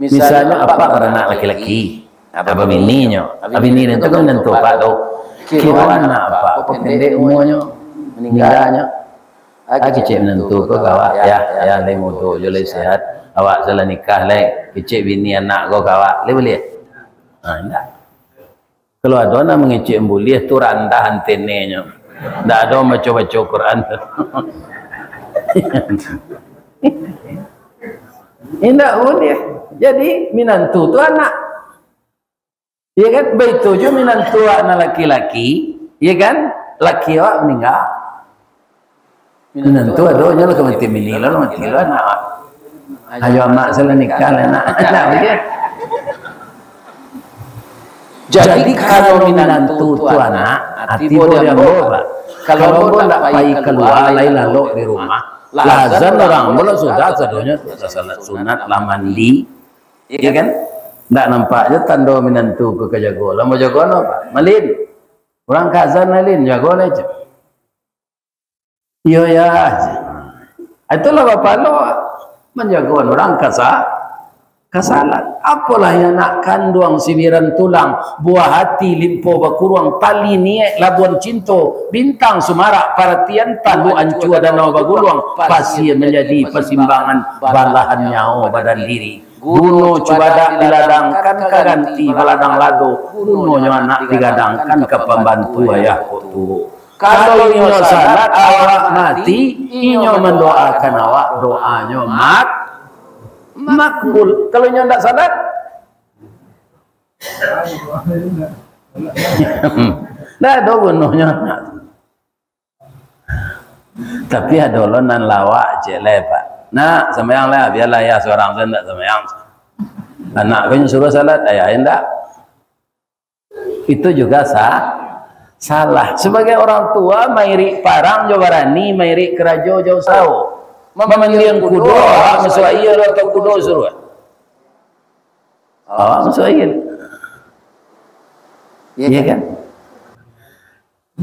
Misalnya apa para anak laki-laki? Apa bininya? Bini itu kan minantu Pak tu. Kira anak apa? Pendek umurnya, meninggalnya. Kecik menentu ko kawak ya lain mudo jo lain sehat awak salah nikah lain kecik bini anak ko kawak le boleh enggak kalau ada nak mengecik boleh tu randah antenenya ndak ada baca-baca Quran enggak boleh jadi minantu tu anak ya kan baik tu jo minantu anak laki-laki ya kan laki awak meninggal minantu ada nya lah kemati meninggal mati lah nak ayo anak salah nikah nak dia. Jadi kalau minantu tu anak hati boleh bawa kalau bawa tak payah keluar lain lalu di rumah lazan orang mula sudah sadonya salat sunat lah mandi ya kan tak nampaknya tanda minantu ke kejago lama jago apa malin orang kazan malin jago aja. Iya ya aja. Itulah bapak lo menjaga orang kasalan. Apalah yang nak kandung sibiran tulang, buah hati limpo bakuruang tali niat labuan cinto, bintang semarak perhatian tandu ancua danau baguluang, pasir menjadi persimbangan balahan nyawa badan diri. Guno cubadak diladangkan kaganti baladang lado, gunonya anak digadangkan ke pembantu ayah kotu. Kalau inyo salat awak mati, inyo mendoakan awak doanya makbul. Kalau inyo tidak salat, tidak ada gunanya. Tapi ada lonan lawak je lepak. Nak sama yang lain biarlah ya seorang saya tidak sama yang. Anak kau suruh salat, ayah hendak. Itu juga salah. Sebagai orang tua, mairi parang jo barani, mairi kerajo jauh sao. Memandiang kudo, masuk iya atau kudo suruh. Masuk iya. Iya kan?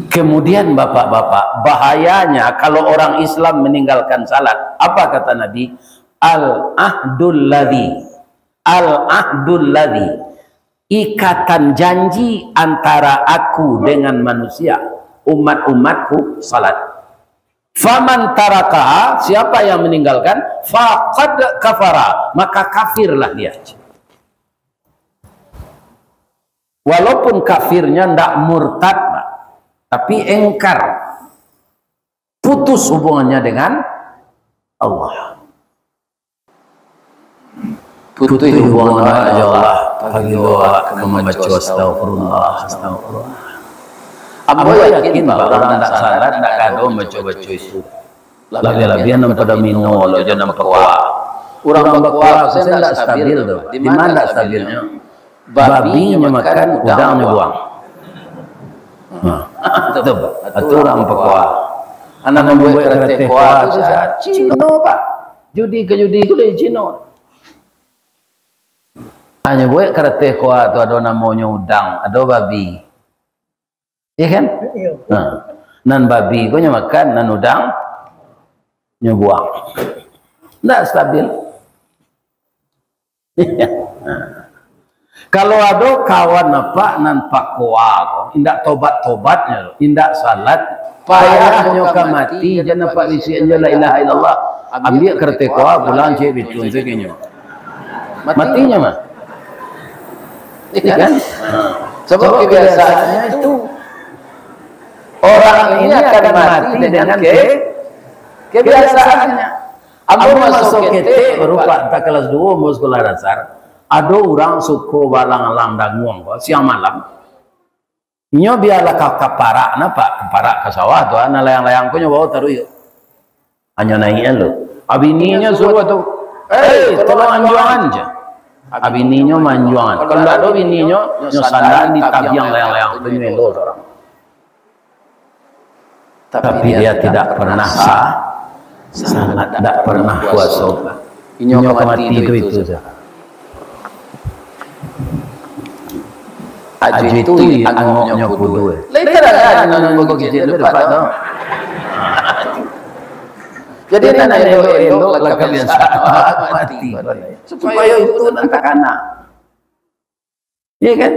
Kemudian bapak-bapak, bahayanya kalau orang Islam meninggalkan salat. Apa kata Nabi? Al-ahdul ladhi, ikatan janji antara aku dengan manusia, umat-umatku, salat. Faman tarakaha, siapa yang meninggalkan, faqad kafara, maka kafirlah dia. Walaupun kafirnya tidak murtad, tapi engkar, putus hubungannya dengan Allah. Putus hubungannya dengan Allah. Pagi doa membaca astagfirullah. Ambo yakin bahwa orang tidak salat, tidak kado baca-baca itu. Lebih-lebihan pada minum, lo jangan berkuah. Orang berkuah saya tidak stabil tuh. Di mana stabilnya? Babinya makan, udangnya buang. Itu orang berkuah. Anak membuat kereta kuah itu Cino pak. Judi ke judi itu dari Cino. Hanya buat kereta kuah itu ada namanya udang, ada babi. Iya kan? Nan babi kau makan, nan udang nyebuang. Tidak stabil. Kalau ada kawan apa nan pakwa, indak tobat-tobatnya, indak salat, payahnya ke mati, jangan pak isi aja la ilaha illallah. Ambil kereta kuah pulang cek bitun sekinya. Matinya mah. Kan? Sebab kebiasaannya itu orang ini akan mati dengan kebiasaannya. Ambo masuk kete berupa tak kelas 2 mau sekolah dasar. Ada orang suku balang-alang danguang siang malam. Nyo biarlah kapara napa? Kapara ke sawah tuh ana layang-layang punya bawa taruh yuk. Hanya naiknya lo. Abininya suruh tuh. Tolong anjuan aja. Abininya manjuan. Kalau enggak ada bininya nyo sandal di tabiang layang-layang punya lo orang. Tapi dia tidak pernah salat, tidak pernah puasa. Inyo mati itu saja. Aji itu angoknya kudu. Later ada nan begitu dapat no. Jadi nan elok lah kalian mati. Supaya itu nanti anak. Iya kan?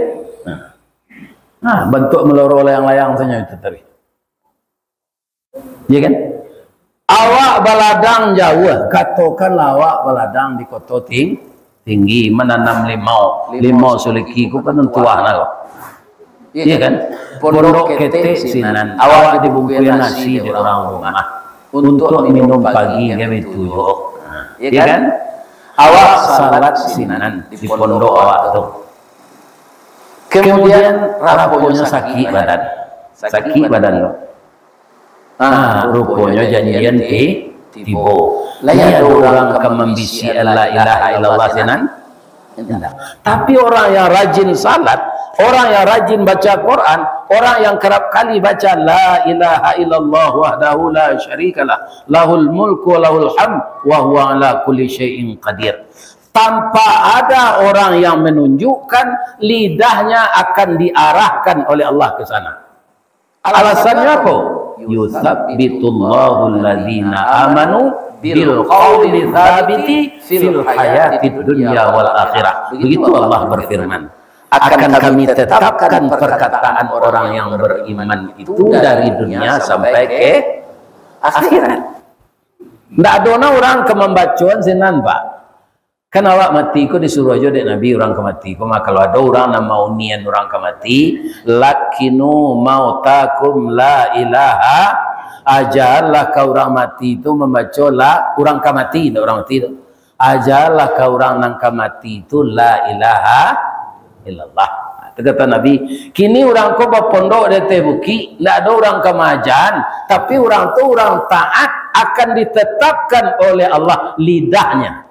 Nah, bentuk meloro layang-layang saja itu tadi. Iya kan? Awak baladang jauh, katakanlah awak baladang di kota tinggi menanam limau sulikiku kan tua nak. Iya kan? Pondok kete sinan. Awak dibungkuin nasi di orang rumah untuk minum pagi jam 7. Iya kan? Awak salat sinan di pondok awak tu. Kemudian rapuhnya sakit badan lo. Rupanya janjian tibo. Layak orang akan membisi la ilaha illallah senan. Tapi orang yang rajin salat, orang yang rajin baca Quran, orang yang kerap kali baca la ilaha illallah wahdahu la syarikalah, lahul mulku wa lahul hamd wa huwa ala kulli syai'in qadir. Tanpa ada orang yang menunjukkan, lidahnya akan diarahkan oleh Allah ke sana. Alasannya apa? Yuthabbitullahu alladhina amanu bil qawli tsabiti fil hayatid dunya wal akhirah. Begitu Allah berfirman, akan kami tetapkan perkataan orang yang beriman itu dari dunia sampai ke akhirat. Ndak ada orang ke membacuan sinan pak. Kan awak mati ko disuruh aja dek Nabi orang ke mati ko. Maka kalau ada orang nama unian orang ke mati, lakinu mautakum la ilaha, ajarlah kau orang mati itu membaca la orang ke mati, orang mati itu. Ajarlah kau orang nang ke mati itu la ilaha illallah. Kata Nabi, kini orang ko berpondok di Tebuki, tidak ada orang kemajan, tapi orang tu orang taat akan ditetapkan oleh Allah lidahnya.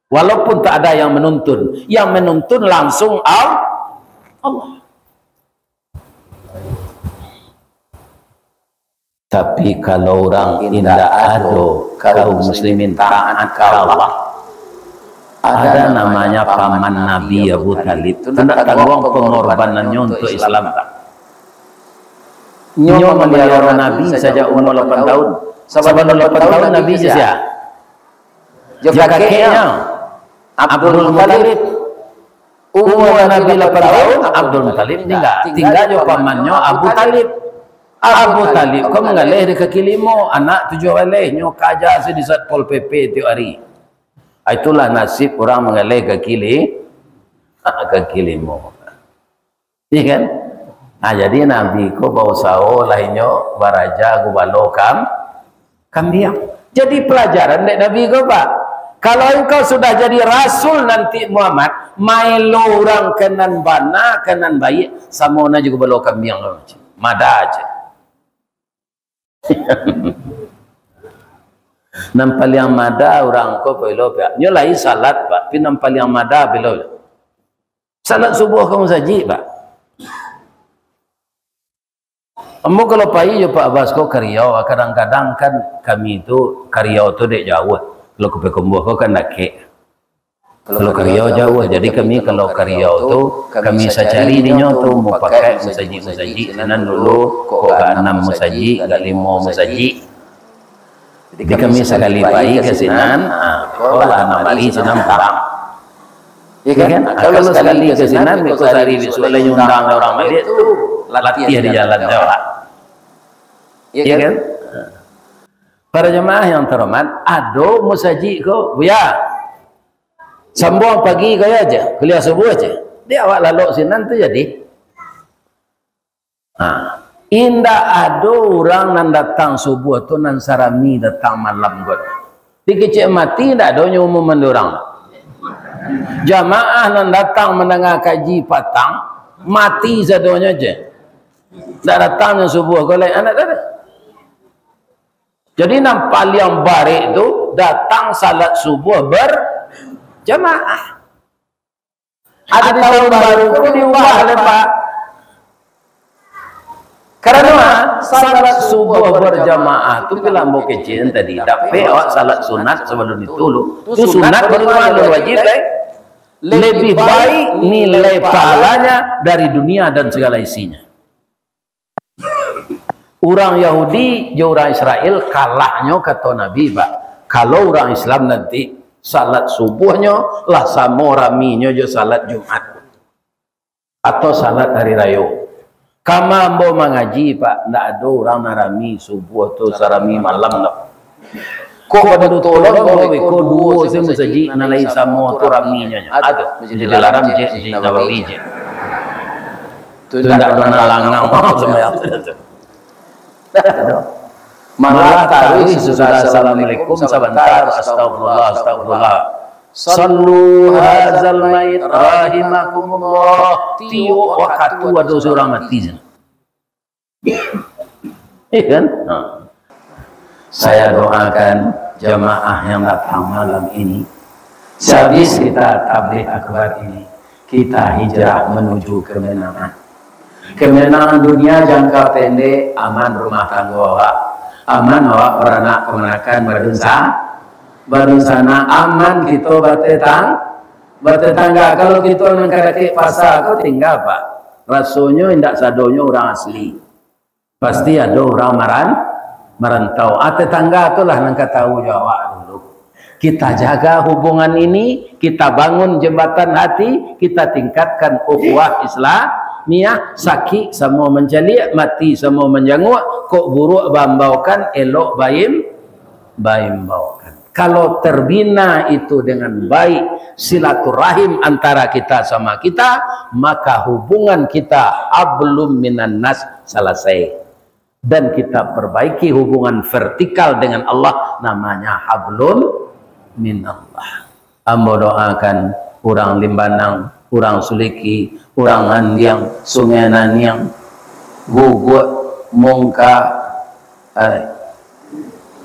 Walaupun tak ada yang menuntun langsung Allah. Tapi kalau orang indah ado kaum muslimin taat ke Allah, ada namanya paman Nabi Abu Talib. Tidak tanggung pengorbanannya untuk Islam. Nyo memelihara Nabi saja umur 8 tahun. Sebelum 8 tahun Nabi saja. Jika kakeknya Abdul Muttalib umur Nabi 8 tahun, Abdul Muttalib tinggal jo pamannya Abu Talib. Abu Talib kau mengalih di kaki limo, anak 7 waleh nyo kaja di Satpol PP tiap hari. Itulah nasib orang mengalih kaki limo. Iya kan? Nah, jadi Nabi ko bawa sao lainnya baraja gubalo kambing. Jadi pelajaran dari Nabi ko Pak. Kalau engkau sudah jadi rasul nanti Muhammad, mailo orang kenan bana, kenan bayi, sama na juga balo kambing. Mada aja. Nampal yang mada orang ko belo Pak. Nyo lai salat Pak, pi nampal yang mada belo. Salat subuh kamu saji Pak. Kamu kalau pagi jo Pak Abbas ko ke Riau, kadang-kadang kan kami itu ke Riau tu dek jauh. Kalau ke Pekumbuh ko kan dake. Kalau ke Riau jauh, jadi kami kalau ke Riau tu kami secari dinyo tu mau pakai musaji nan dulu ko ga 6 musaji, ga 5 musaji. Jadi kami sekali pagi ke sinan, ko lah 6 hari sinan parang. Ya kan? Kalau sekali ke sinan ko sari visual nyundang orang Malik tu latihan di jalan lewat. Iya kan? Para jemaah yang terhormat, ado musaji ko, buya. Sambung pagi kaya aja, kuliah subuh aja. Dia awak lalu sinan tu jadi. Indah ado orang nan datang subuh tu nan sarami datang malam god. Dikecek mati ndak ada umum mendorang. Jamaah nan datang mendengar kaji patang, mati sadonya aja. Ndak datang yang subuh golek anak ada. Jadi nampak yang barik itu datang salat subuh berjamaah. Ada di tahun baru itu diubah oleh Pak. Karena salat subuh berjamaah itu bila mau kecil tadi. Tapi awak salat sunat sebelum itu dulu. Itu sunat baru wajib. Lebih baik nilai pahalanya dari dunia dan segala isinya. Orang Yahudi, orang Israel kalahnya kata Nabi Pak. Kalau orang Islam nanti salat subuhnya lah sama raminya jo salat Jumat atau salat hari raya. Kama mau mengaji Pak, ndak ada orang narami subuh tu sarami malam tak. Kok pada tolong ko dua saya musaji nalai sama tu raminya. Ada. Jadi larang je Nawawi je. Tu ndak ada nalangang semua tu. Malah taruh sudah assalamualaikum sebentar astagfirullah sallu hadzal mayit rahimakumullah tiup waktu ada seorang mati kan? Saya doakan jamaah yang datang malam ini sehabis kita tabligh akbar ini kita hijrah menuju kemenangan. Kemenangan dunia jangka pendek, aman rumah tangga awak, aman awak beranak kemenakan berunsana, aman kita bertetangga. Kalau kita nangkadaki pasar, kau tinggal Pak. Rasanya indak sadonya orang asli. Pasti ada orang merantau. Tetangga itulah nangka tahu jawab dulu. Kita jaga hubungan ini, kita bangun jembatan hati, kita tingkatkan ukhuwah Islam. Niat sakit sama menjalik, mati sama menjanguk, kok buruk bambaukan, elok baim baukan. Kalau terbina itu dengan baik, silaturahim antara kita sama kita, maka hubungan kita ablum minan nas selesai. Dan kita perbaiki hubungan vertikal dengan Allah, namanya hablum minallah. Ambo doakan orang Limbanang, orang Suliki, orang Andiang, Sungai Naniang, Gugut, Mongka,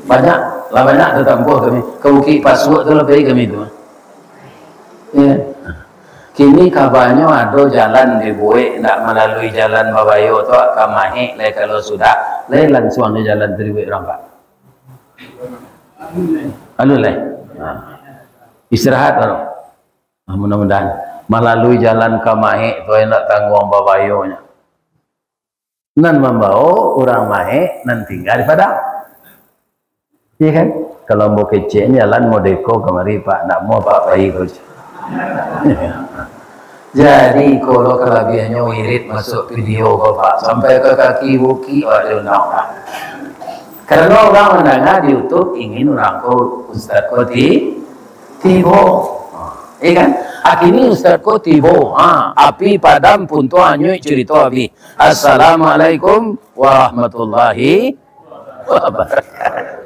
banyak tetampuh kami. Ke Bukit Pasut tu lebih kami tu. Ya. Kini kabarnya ada jalan dibuat nak melalui jalan Babayo tu ke Mahik. Kalau sudah, langsung ada jalan dibuat orang Pak. Alulai. Istirahat orang. Mudah-mudahan melalui jalan ke Mahik tu nak tanggung Babayo nya. Nan membawa orang Mahik nan tinggal di Padang. Iya kan? Kalau mau kecil jalan mau deko kemari Pak, nak mau Pak bayi tu. Jadi kalau kelebihannya wirid masuk video Bapak sampai ke kaki buki ada nak. Karena orang mendengar di YouTube ingin orang ko Ustaz ko tibo. Iya kan? Akhirnya Ustaz ko tibo. Api padam pun tu hanya cerita api. Assalamualaikum warahmatullahi wabarakatuh.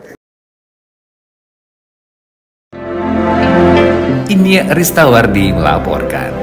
Ini Ristawardi melaporkan.